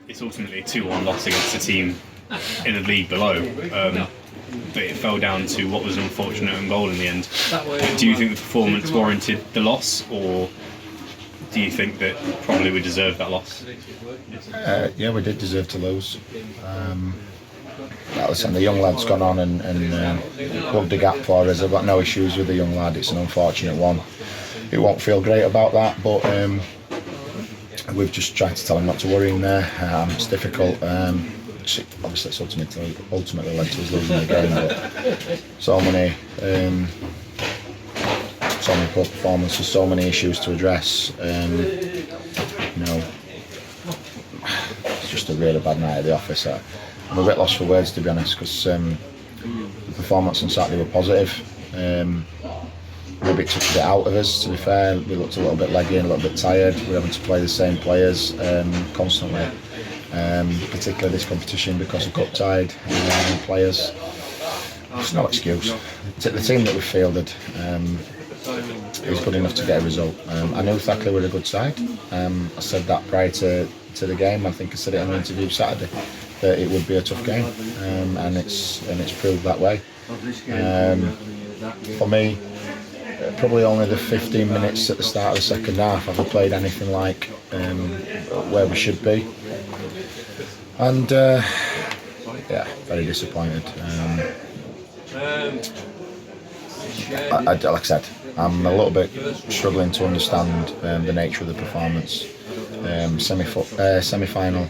it's ultimately a 2-1 loss against a team in the league below. But it fell down to what was an unfortunate own goal in the end. Do you think the performance warranted the loss, or do you think that probably we deserved that loss? Yeah, we did deserve to lose. Listen, the young lad's gone on and plugged the gap for us. I've got no issues with the young lad. It's an unfortunate one. It won't feel great about that, but we've just tried to tell him not to worry in there. It's difficult. Obviously, it's ultimately led to us losing the game. But so many poor performances, so many issues to address. It's just a really bad night at the office. I'm a bit lost for words, to be honest, because the performance on Saturday were positive. Maybe it took a bit out of us, to be fair. We looked a little bit leggy and a little bit tired. We're having to play the same players constantly, particularly this competition because of cup-tied players. It's no excuse. The team that we fielded is good enough to get a result. I knew Thackley were a good side. I said that prior to the game. I think I said it in an interview Saturday that it would be a tough game, and it's proved that way. For me, probably only the 15 minutes at the start of the second half have we played anything like where we should be, and very disappointed. Like I said, I'm a little bit struggling to understand the nature of the performance. Semi-final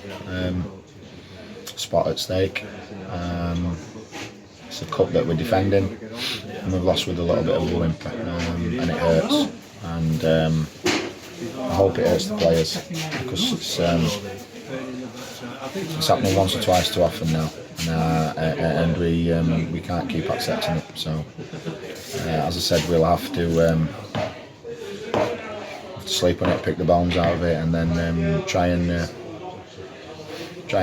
spot at stake. It's a cup that we're defending, and we've lost with a little bit of a whimper, and it hurts. And I hope it hurts the players, because it's happening once or twice too often now, and we can't keep accepting it. So, as I said, we'll have to sleep on it, pick the bones out of it, and then try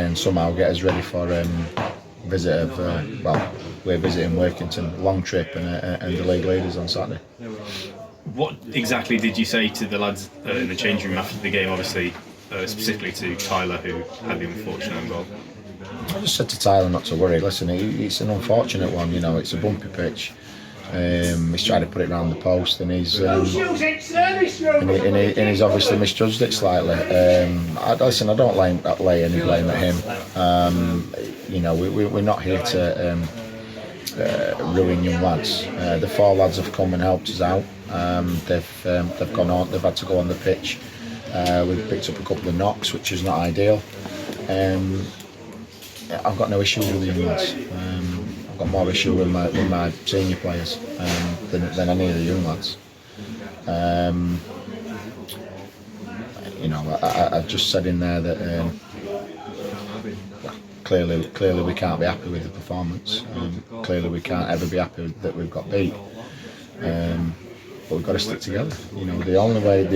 and somehow get us ready for visit of we're visiting Workington, long trip, and the league leaders on Saturday. What exactly did you say to the lads in the changing room after the game? Obviously, specifically to Tyler, who had the unfortunate own goal. I just said to Tyler not to worry. Listen, it's an unfortunate one. It's a bumpy pitch. He's trying to put it round the post, and he's obviously misjudged it slightly. I don't lay any blame at him. We're not here to ruin young lads. The 4 lads have come and helped us out. They've gone on. They've had to go on the pitch. We've picked up a couple of knocks, which is not ideal. I've got no issues with the young lads. I've got more issue with my senior players than any of the young lads. I just said in there that clearly we can't be happy with the performance. Clearly we can't ever be happy that we've got beat. But we've got to stick together. The only way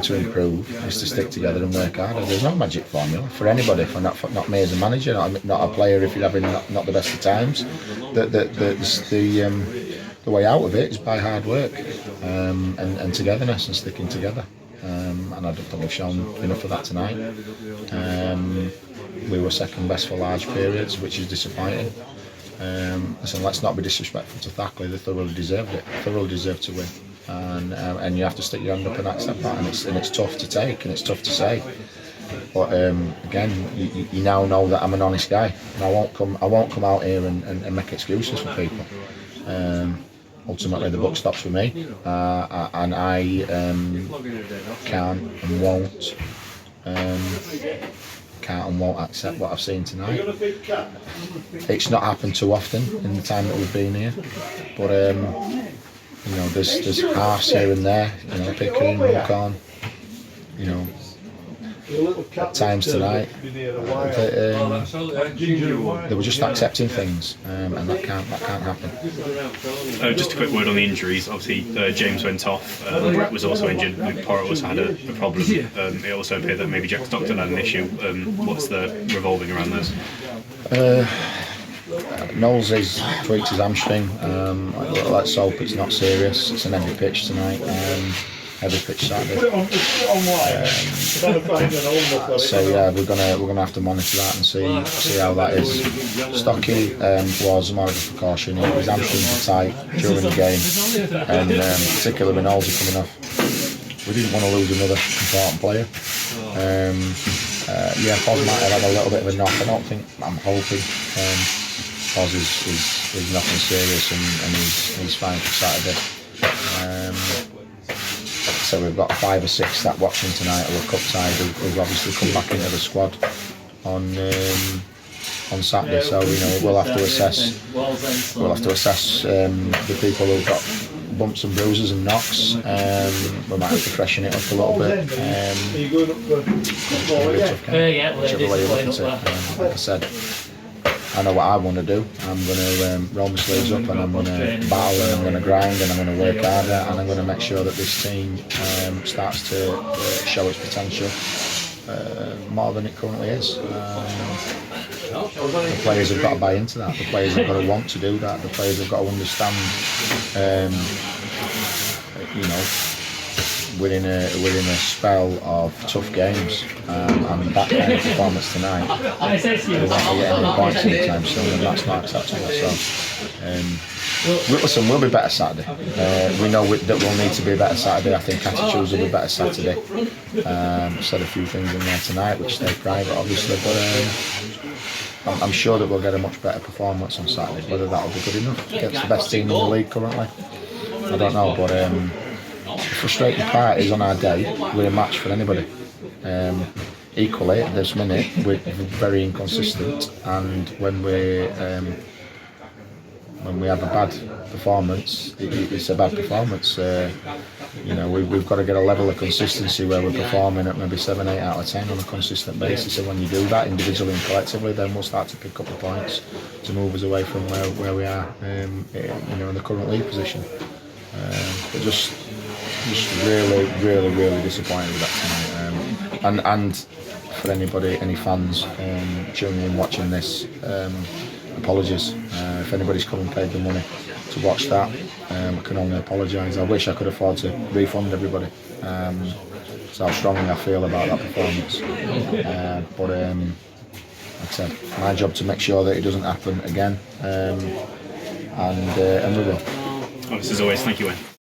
to improve is to stick together and work harder. There's no magic formula for anybody. For not me as a manager, not a player if you're having not the best of times. The way out of it is by hard work and togetherness and sticking together. And I don't think we've shown enough of that tonight. We were second best for large periods, which is disappointing. Listen, let's not be disrespectful to Thackley. They thoroughly deserved it. Thoroughly deserved to win. And you have to stick your hand up and accept that, and it's tough to take and it's tough to say. But again, you now know that I'm an honest guy, and I won't come out here and make excuses for people. Ultimately, the buck stops with me, and I can't and won't accept what I've seen tonight. It's not happened too often in the time that we've been here, but there's halves here and there, Pickering, Runcorn, at times tonight, they were just accepting things, and that can't happen. Just a quick word on the injuries. Obviously, James went off. Brett was also injured. Luke Porritt also had a problem. It also appeared that maybe Jack Stockton had an issue. What's the revolving around those? Knowles has tweaked his hamstring. Let's hope it's not serious. It's an heavy pitch tonight. heavy pitch Saturday. So yeah, we're gonna have to monitor that and see how that is. Stocky was more of a precaution. His hamstrings were tight during the game, and particularly when Ronaldo coming off. We didn't want to lose another important player. Pos might have had a little bit of a knock. I'm hoping Pos is nothing serious and he's fine for Saturday. So we've got 5 or 6 that watching tonight who are cup tied who've obviously come back into the squad on Saturday. So we'll have to assess the people who've got bumps and bruises and knocks. We might have to freshen it up a little bit. Whichever way you look at it. Like I said, I know what I want to do. I'm going to roll my sleeves up and I'm going to battle and I'm going to grind and I'm going to work harder and I'm going to make sure that this team starts to show its potential more than it currently is. The players have got to buy into that. The players have got to want to do that. The players have got to understand, within a spell of tough games and that kind of performance tonight, we won't be getting any points anytime soon, and that's not acceptable. So, we'll be better Saturday. We know that we'll need to be better Saturday. I think attitudes will be better Saturday. Said a few things in there tonight which stay private, obviously, but I'm sure that we'll get a much better performance on Saturday. Whether that'll be good enough against the best team in the league currently, I don't know. But the frustrating part is on our day we're a match for anybody. Equally, at this minute we're very inconsistent, and when we have a bad performance, it's a bad performance. We've got to get a level of consistency where we're performing at maybe 7, 8 out of 10 on a consistent basis, and when you do that individually and collectively, then we'll start to pick up the points to move us away from where we are in the current league position. But just really disappointed with that tonight. And for anybody, any fans tuning in watching this, apologies. If anybody's come and paid the money to watch that, I can only apologise. I wish I could afford to refund everybody. That's how strongly I feel about that performance. But like I said, my job to make sure that it doesn't happen again, and we will. As always, thank you, Wayne.